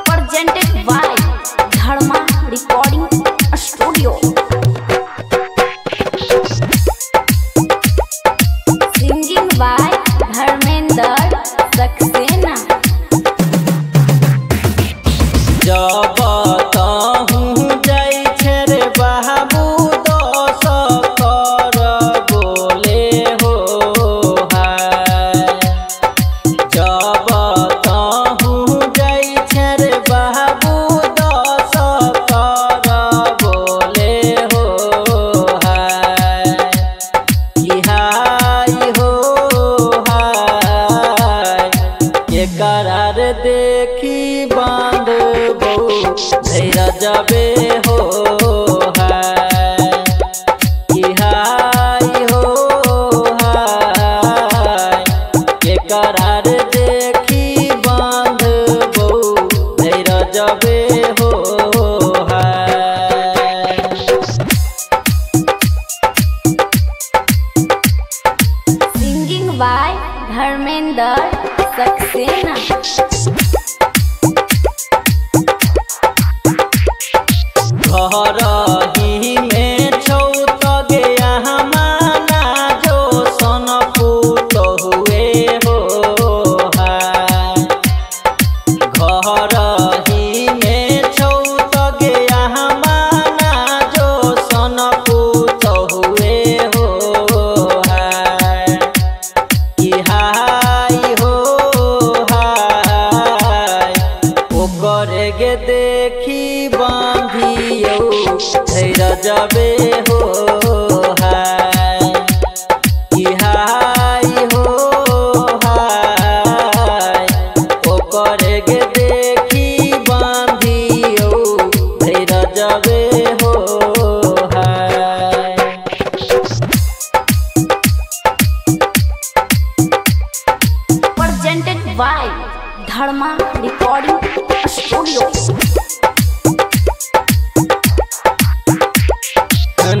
Presented by Dharma Recording Studio. Singing by Dharmender Saxena. जब कहूँ जाइ छे रे बाबू दस कर बोले हो हाय। जब कहूँ जाइ छे रे बाबू दस कर बोले हो हाय। कि हाय हो हाय के करार देखी बांध धैर्य जबे हो हाय। कि हाय हो हाय के करार देखी बांध धैर्य जबे हो हाय। Singing by Dharmender Saxena. घर ही में छौत गया हमारा जो सन पूत हुए हो हाय। घर ही में छौत गया हमारा जो सन पूत हुए हो हाय। कि हाय हो हाय ओकर गे देखी बांधियो धैर्य जबे हो हाय। कि हाय हो हाय ओकर गे देखी बांधियो धैर्य जबे हो हाय। Presented by Dharma Recording Studio.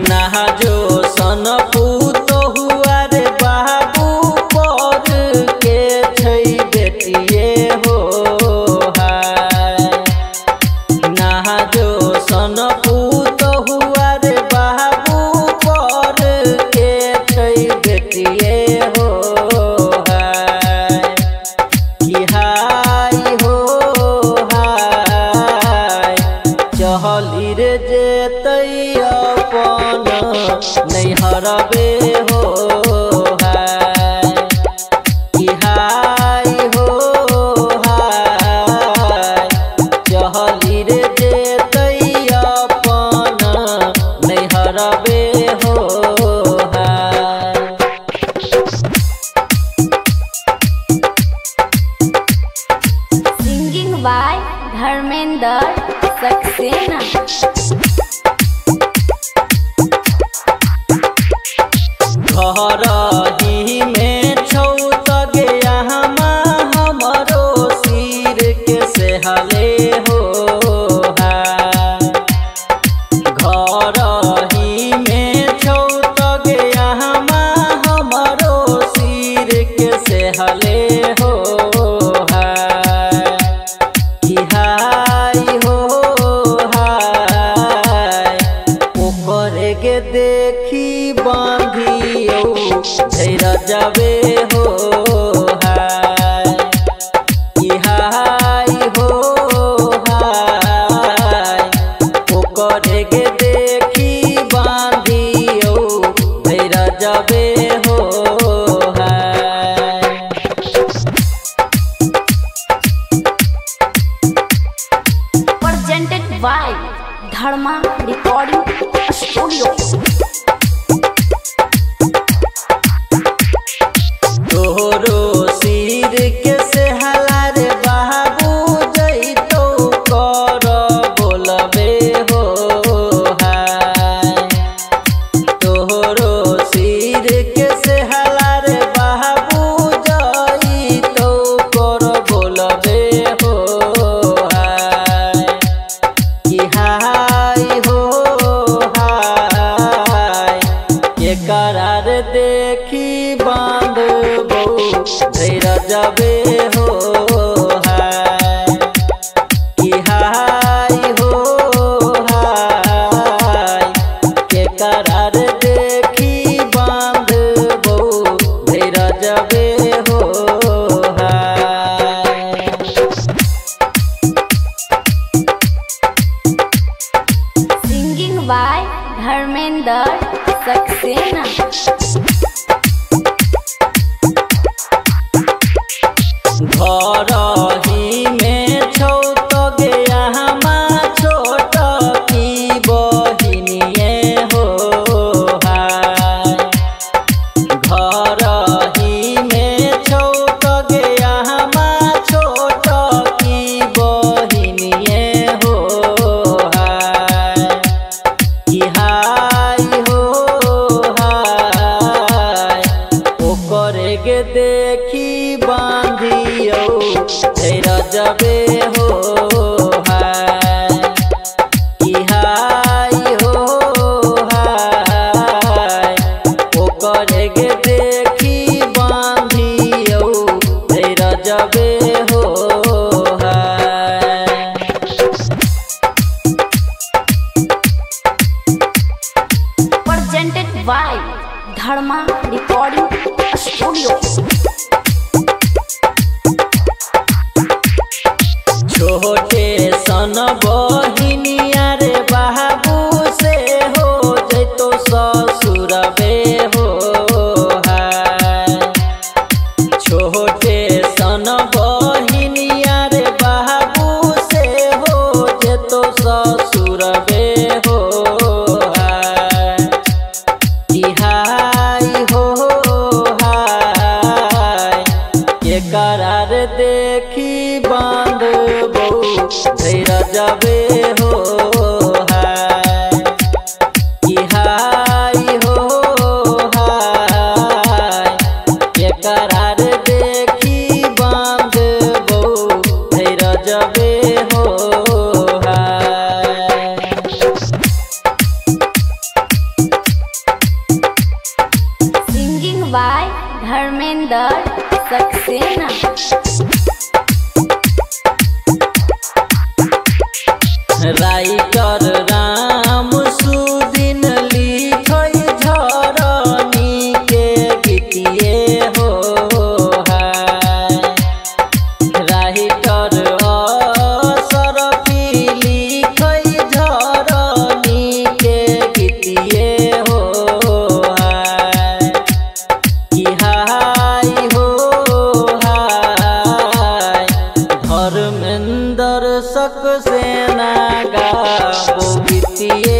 ना जो सन पूत हुआ रे बाबू पर के छै बेटिए हो हाय। ना जो सन पूत हुआ रे बाबू पर के छै बेटिए हो हाय। कि हाय हो हाय चहली रे जेतै अपन नैहरबे हो हाय। कि हाय हो हाय चहली रे जेतै अपन नैहरबे हो हाय। Singing by Dharmender Saxena. घर ही में छौत गया हमरो सिर के सेहले हो हाय। घर ही में छौत गया हमरो सिर के सेहले हो हाय। कि हाय हो हाय ओकर गे देखी बांधियो धैर्य जबे हो हाय। कि हाय हो हाय ओकर गे देखी बांधियो धैर्य जबे हो हाय। Presented by Dharma Recording Studio. रजबे हो हाय कि हाय हो हाय के करार देखी बांधबो रजबे हो हाय। Singing by Dharmendra Saxena. घर ही में छौ तो गया हमा छोट की बहिनिए हो हाय घर ही में छौ तो गया हमा छोट की बहिनिए हो हाय कि हाय हो हाय ओकरे के देखी बांधियो रजबे हो हाय कि हाय हो हाय ओकरे के देखी बांधियो रजबे हो हाय। Presented by Dharma Recording Studio। छोटे सन बहिनिया रे बाबू से हो जैतो ससुरबे हो हाय छोटे सन बहिनिया रे बाबू से हो जैतो ससुरबे हो हाय कि हाय हो हाय के करार देखी बांधबो रजबे हो हाय कि हाय हो हाय के करार देखी बांधबो रजबे हो हाय। Singing by Dharmendra Saxena. Writer Ram Sudin लिखै झरनी के गीतिए हो हाय राइटर असरफी लिखै झरनी के गीतिए हो हाय कि हाय हो हाय धर्मेंद्र सक्सेना गाबो गीतिए